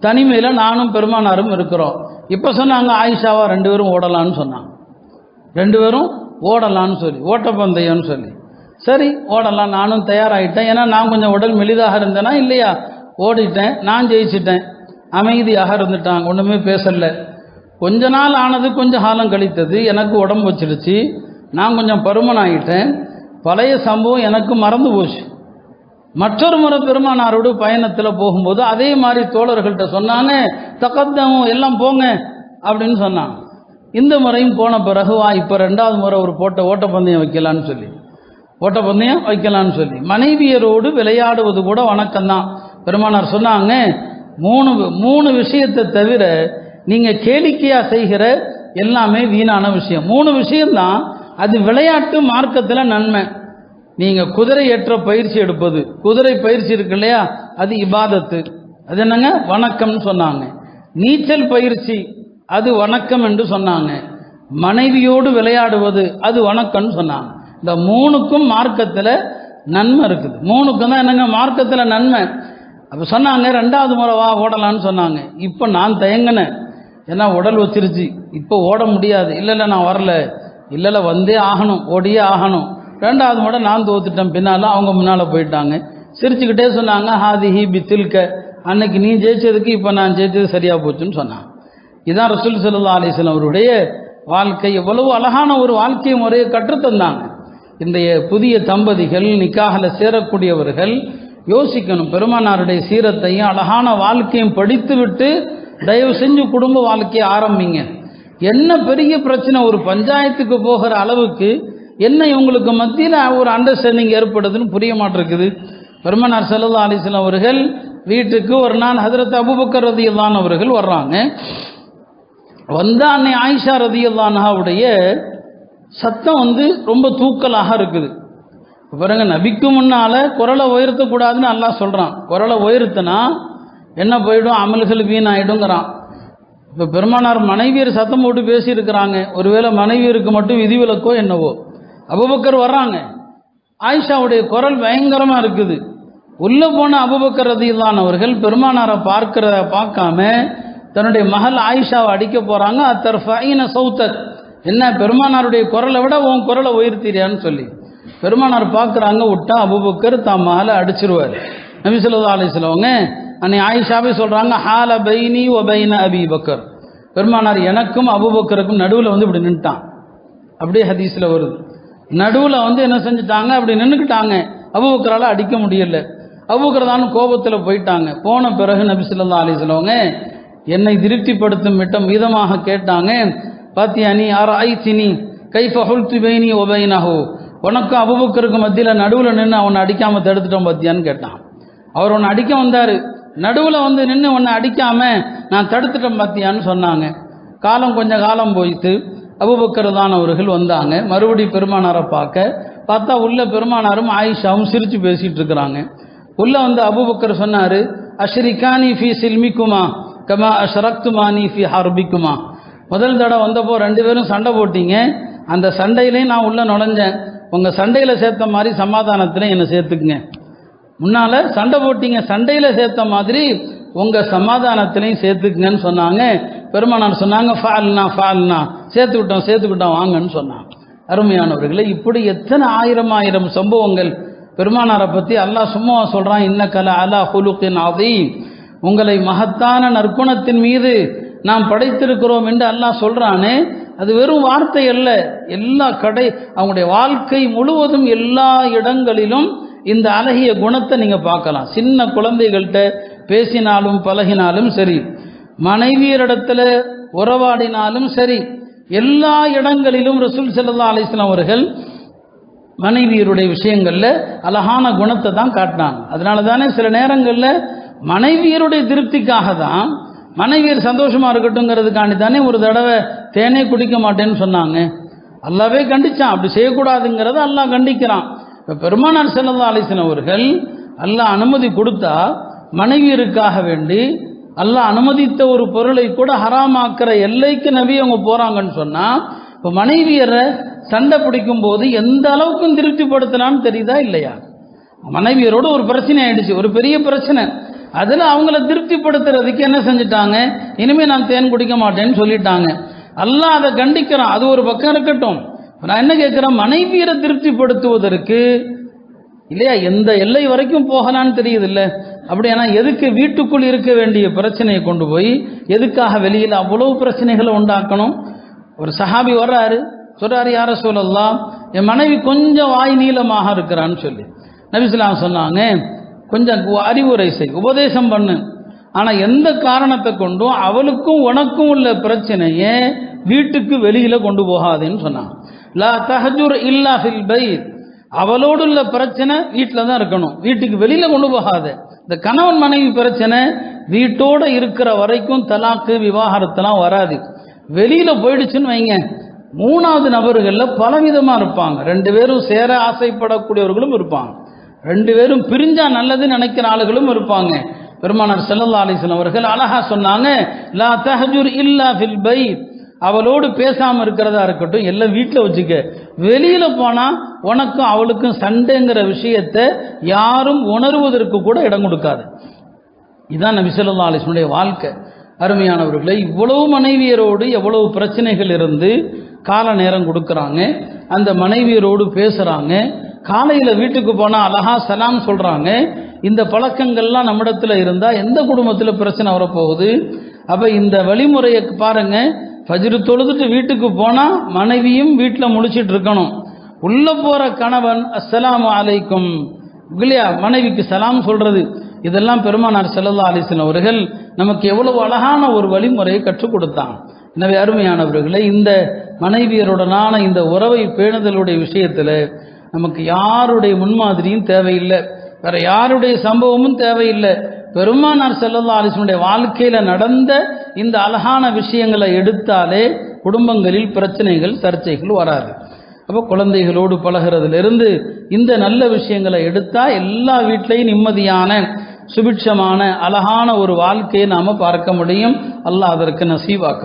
தனிமையில் நானும் பெருமானாரும் இருக்கிறோம். இப்போ சொன்னாங்க ஆயிஷாவா 2 பேரும் ஓடலான்னு சொன்னாங்க. 2 பேரும் ஓடலான்னு சொல்லி, ஓட்டப்பந்தயம்னு சொல்லி. சரி ஓடலாம், நானும் தயாராகிட்டேன். ஏன்னா நான் கொஞ்சம் உடல் மெலிதாக இருந்தேனா இல்லையா, ஓடிட்டேன், நான் ஜெயிச்சிட்டேன். அமைதியாக இருந்துட்டாங்க, ஒன்றுமே பேசலை. கொஞ்ச நாள் ஆனது, கொஞ்சம் காலம் கழித்தது, எனக்கு உடம்பு வச்சிருச்சு, நான் கொஞ்சம் பருமனாகிட்டேன். பழைய சம்பவம் எனக்கு மறந்து போச்சு. மற்றொரு முறை பெருமானாரோடு பயணத்தில் போகும்போது அதே மாதிரி தோழர்கள்ட்ட சொன்னாங்க, தக்கத்தமும் எல்லாம் போங்க அப்படின்னு சொன்னாங்க. இந்த முறையும் போன பிறகு இப்போ 2வது முறை ஒரு ஓட்டப்பந்தயம் வைக்கலான்னு சொல்லி மனைவியரோடு விளையாடுவது கூட வணக்கம்தான். பெருமானார் சொன்னாங்க, 3 விஷயத்தை தவிர நீங்கள் கேளிக்கையாக செய்கிற எல்லாமே வீணான விஷயம். 3 விஷயம்தான் அது விளையாட்டு, மார்க்கத்தில் நன்மை. நீங்கள் குதிரை ஏற்ற பயிற்சி எடுப்பது, குதிரை பயிற்சி இருக்கு இல்லையா, அது இபாதத்து, அது என்னங்க வணக்கம்னு சொன்னாங்க. நீச்சல் பயிற்சி அது வணக்கம் என்று சொன்னாங்க. மனைவியோடு விளையாடுவது அது வணக்கம்னு சொன்னாங்க. இந்த 3க்கும் மார்க்கத்தில் நன்மை இருக்குது. 3க்கும் தான் என்னங்க மார்க்கத்தில் நன்மை. அப்போ சொன்னாங்க 2வது முறை வா ஓடலான்னு சொன்னாங்க. இப்போ நான் தயங்கினேன், ஏன்னா உடல் வச்சிருச்சு, இப்போ ஓட முடியாது. இல்லை நான் வரல, இல்லை வந்தே ஆகணும், ஓடியே ஆகணும். 2வது முறை நான் தோத்துட்டேன். பின்னால் அவங்க முன்னால் போயிட்டாங்க. சிரிச்சுக்கிட்டே சொன்னாங்க, ஹாதிஹி பித்தில்க, அன்னைக்கு நீ ஜெயிச்சதுக்கு இப்போ நான் ஜெயிச்சது சரியாக போச்சுன்னு சொன்னாங்க. இதான் ரசூல் ஸல்லல்லாஹு அலைஹி வஸல்லம் அவருடைய வாழ்க்கை. எவ்வளவு அழகான ஒரு வாழ்க்கை முறையை கற்றுத்தந்தாங்க. இன்றைய புதிய தம்பதிகள், நிக்காஹில் சேரக்கூடியவர்கள் யோசிக்கணும். பெருமானாருடைய சீரத்தையும் அழகான வாழ்க்கையும் படித்துவிட்டு தயவு செஞ்சு குடும்ப வாழ்க்கையை ஆரம்பிங்க. என்ன பெரிய பிரச்சனை, ஒரு பஞ்சாயத்துக்கு போகிற அளவுக்கு என்ன இவங்களுக்கு மத்தியில் ஒரு அண்டர்ஸ்டாண்டிங் ஏற்படுதுன்னு புரிய மாட்டிருக்குது. பெருமானார் ஸல்லல்லாஹு அலைஹி வஸல்லம் அவர்கள் வீட்டுக்கு ஒரு நாள் ஹஜ்ரத் அபூபக்கர் ரலியல்லாஹு அன்ஹு அவர்கள் வர்றாங்க. வந்தா அன்னை ஆயிஷா ரலியல்லாஹு அன்ஹாவுடைய சத்தம் ரொம்ப தூக்கலாக இருக்குது. பாருங்க, நபிக்கு முன்னால குரலை உயர்த்தக்கூடாதுன்னு அல்லாஹ் சொல்றான். குரலை உயர்த்தினா என்ன போயிடும், அமல்கள் வீணாயிடுங்கிறான். இப்போ பெருமானார் மனைவியர் சத்தம் போட்டு பேசியிருக்கிறாங்க. ஒருவேளை மனைவியருக்கு மட்டும் விதிவிலக்கோ என்னவோ. அபூபக்கர் வர்றாங்க, ஆயிஷாவுடைய குரல் பயங்கரமாக இருக்குது. உள்ளே போன அபூபக்கர் ரலியல்லாஹு அன்ஹு அவர்கள் பெருமானாரை பார்க்காம தன்னுடைய மகள் ஆயிஷாவை அடிக்க போகிறாங்க. அத்தர்ஃபைன சௌத்தக், என்ன பெருமானாருடைய குரலை விட உன் குரலை உயர்த்திறியான்னு சொல்லி பெருமானார் பார்க்குறாங்க. விட்டா அபூபக்கர் தான் மகளை அடிச்சிருவார். நபி ஸல்லல்லாஹு அலைஹி வஸல்லம் அன்னை ஆயிஷாவே சொல்கிறாங்க, ஹால பைனி வ பைன அபீ பக்கர், பெருமானார் எனக்கும் அபூபக்கருக்கும் நடுவில் இப்படி நின்றுட்டான். அப்படியே ஹதீஸில் வருது. நடுவில் என்ன செஞ்சுட்டாங்க, அப்படி நின்றுக்கிட்டாங்க. அபூபக்கரால் அடிக்க முடியல. அபூபக்கர் தான் கோபத்தில் போயிட்டாங்க. போன பிறகு நபி ஸல்லல்லாஹு அலைஹி வஸல்லம் என்னை திருப்திப்படுத்தும் விதமாக கேட்டாங்க, பாத்தியா நீ அரைத்தினி கைஃப ஹுல்து பைனி வ பைனஹு, உனக்கும் அபூபக்கருக்கு மத்தியில் நடுவில் நின்று அவனை அடிக்காமல் தடுத்துட்டோம் பாத்தியான்னு கேட்டான். அவர் உன்னை அடிக்க வந்தார், நடுவில் நின்று உன்னை அடிக்காமல் நான் தடுத்துட்டேன் பாத்தியான்னு சொன்னாங்க. கொஞ்சம் காலம் போயிட்டு அபூபக்கர் தான் அவர்கள் வந்தாங்க. மறுபடி பெருமானாரை பார்த்தா உள்ள பெருமானாரும் ஆயிஷாவும் சிரித்து பேசிகிட்டு இருக்கிறாங்க. உள்ளே அபூபக்கர் சொன்னார், அஷ்ரிகானி ஃபி சில்மிக்குமா கமா அஷ்ரக்துமானி ஃபி ஹர்பிக்குமா, முதல் தடவை வந்தப்போ 2 பேரும் சண்டை போட்டீங்க, அந்த சண்டையிலையும் நான் உள்ளே நுழைஞ்சேன், உங்கள் சண்டையில் சேர்த்த மாதிரி சமாதானத்தில் என்னை சேர்த்துக்குங்க. முன்னால் சண்டை போட்டீங்க, சண்டையில் சேர்த்த மாதிரி உங்கள் சமாதானத்திலையும் சேர்த்துக்குங்கன்னு சொன்னாங்க. பெருமானார் சொன்னாங்க, ஃபால்னா சேர்த்துக்கிட்டோம் வாங்கன்னு சொன்னாங்க. அருமையானவர்களே, இப்படி எத்தனை ஆயிரம் சம்பவங்கள் பெருமானாரை பற்றி அல்லாஹ் சும்மா சொல்கிறான். இன்னக்கல அலா ஹுலுகின் அதீம், உங்களை மகத்தான நற்குணத்தின் மீது நாம் படைத்திருக்கிறோம் என்று அல்லாஹ் சொல்கிறானே, அது வெறும் வார்த்தை அல்ல. அவங்களுடைய வாழ்க்கை முழுவதும் எல்லா இடங்களிலும் இந்த அழகிய குணத்தை நீங்கள் பார்க்கலாம். சின்ன குழந்தைகள்கிட்ட பேசினாலும் பழகினாலும் சரி, மனைவியரிடத்தில் உறவாடினாலும் சரி, எல்லா இடங்களிலும் ரசூல் ஸல்லல்லாஹு அலைஹி வஸல்லம் அவர்கள் மனைவியருடைய விஷயங்களில் அழகான குணத்தை தான் காட்டினாங்க. அதனால தானே சில நேரங்களில் மனைவியருடைய திருப்திக்காக தான், மனைவியர் சந்தோஷமாக இருக்கட்டுங்கிறதுக்காண்டி தானே ஒரு தடவை தேனே குடிக்க மாட்டேன்னு சொன்னாங்க. அல்லாவே கண்டிச்சான், அப்படி செய்யக்கூடாதுங்கிறத அல்லாஹ் கண்டிக்கிறான். இப்போ பெருமானார் ஸல்லல்லாஹு அலைஹி வஸல்லம் அவர்கள் அல்லாஹ் அனுமதி கொடுத்தா மனைவியருக்காக வேண்டி அல்லாஹ் அனுமதித்த ஒரு பொருளை கூட ஹராமாக்குற எல்லைக்கு நபி அவங்க போகிறாங்கன்னு சொன்னால், இப்போ மனைவியரை சண்டை பிடிக்கும் போது எந்த அளவுக்கும் திருப்திப்படுத்தலான்னு தெரியுதா இல்லையா? மனைவியரோடு ஒரு பிரச்சனை ஆயிடுச்சு, ஒரு பெரிய பிரச்சனை. அதில் அவங்கள திருப்திப்படுத்துறதுக்கு என்ன செஞ்சுட்டாங்க, இனிமேல் நான் தேன் குடிக்க மாட்டேன்னு சொல்லிட்டாங்க. அல்லாஹ் அதை கண்டிக்கிறான். அது ஒரு பக்கம் இருக்கட்டும். நான் என்ன கேட்குறேன், மனைவியரை திருப்திப்படுத்துவதற்கு இல்லையா எந்த எல்லை வரைக்கும் போகலான்னு தெரியுது இல்லை. அப்படியானா எதுக்கு வீட்டுக்குள் இருக்க வேண்டிய பிரச்சனையை கொண்டு போய் எதுக்காக வெளியில் அவ்வளவு பிரச்சனைகளை உண்டாக்கணும்? ஒரு சஹாபி வர்றாரு, சொல்றாரு, யார ரசூலல்லாஹ், என் மனைவி கொஞ்சம் வாய் நீளமாக இருக்கிறான்னு சொல்லி நபி ஸல்லல்லாஹு அலைஹி சொன்னாங்க, கொஞ்சம் அறிவுரை செய், உபதேசம் பண்ணு. ஆனால் எந்த காரணத்தை கொண்டும் அவளுக்கும் உனக்கும் உள்ள பிரச்சனையை வீட்டுக்கு வெளியில கொண்டு போகாதுன்னு சொன்னாங்க. லா தஹஜுர் இல்லா ஃபில் பைத், அவளோடு உள்ள பிரச்சனை வீட்டில் தான் இருக்கணும், வீட்டுக்கு வெளியில கொண்டு போகாது. இந்த கணவன் மனைவி பிரச்சனை வீட்டோட இருக்கிற வரைக்கும் தலாக்கு விவாகரத்தெல்லாம் வராது. வெளியில போயிடுச்சுன்னு வைங்க, மூணாவது நபர்களில் பலவிதமாக இருப்பாங்க. ரெண்டு பேரும் சேர ஆசைப்படக்கூடியவர்களும் இருப்பாங்க, ரெண்டு பேரும் பிரிஞ்சா நல்லதுன்னு நினைக்கிற ஆளுகளும் இருப்பாங்க. பெருமானார் ஸல்லல்லாஹு அலைஹி வஸல்லம் அவர்கள் அழகா சொன்னாங்க, லா தஹஜுர் இல்லா ஃபில் பைத், அவளோடு பேசாமல் இருக்கிறதா இருக்கட்டும், எல்லாம் வீட்டில் வச்சுக்க, வெளியில போனா உனக்கும் அவளுக்கும் சண்டைங்கிற விஷயத்தை யாரும் உணர்வதற்கு கூட இடம் கொடுக்காது. இதுதான் நபி ஸல்லல்லாஹு அலைஹி வஸல்லம் வாழ்க்கை. அருமையானவர்களை, இவ்வளவு மனைவியரோடு எவ்வளவு பிரச்சனைகள் இருந்து கால நேரம் கொடுக்குறாங்க, அந்த மனைவியரோடு பேசுறாங்க, காலையில் வீட்டுக்கு போனால் அழகா சலாம் சொல்றாங்க. இந்த பழக்கங்கள்லாம் நம்மிடத்தில் இருந்தால் எந்த குடும்பத்தில் பிரச்சனை வரப்போகுது? அப்போ இந்த வழிமுறையை பாருங்க. ஃபஜ்ர் தொழுதுட்டு வீட்டுக்கு போனால் மனைவியும் வீட்டில் முழிச்சிட்டு இருக்கணும். உள்ள போகிற கணவன் அஸ்ஸலாமு அலைக்கும் இல்லையா, மனைவிக்கு சலாம் சொல்றது, இதெல்லாம் பெருமானார் ஸல்லல்லாஹு அலைஹி வஸல்லம் அவர்கள் நமக்கு எவ்வளவு அழகான ஒரு வழிமுறையை கற்றுக் கொடுத்தாங்க. எனவே அருமையானவர்களை, இந்த மனைவியருடனான இந்த உறவை பேணுதலுடைய விஷயத்தில் நமக்கு யாருடைய முன்மாதிரியும் தேவையில்லை, வேற யாருடைய சம்பவமும் தேவையில்லை. பெருமானார் ஸல்லல்லாஹு அலைஹி வஸல்லம் வாழ்க்கையில நடந்த இந்த அழகான விஷயங்களை எடுத்தாலே குடும்பங்களில் பிரச்சனைகள் சர்ச்சைகள் வராது. அப்போ குழந்தைகளோடு பழகிறதுலேருந்து இந்த நல்ல விஷயங்களை எடுத்தா எல்லா வீட்லையும் நிம்மதியான சுபிட்சமான அழகான ஒரு வாழ்க்கையை நாம பார்க்க முடியும். அல்லாஹ் அதற்கு நசீவாக்க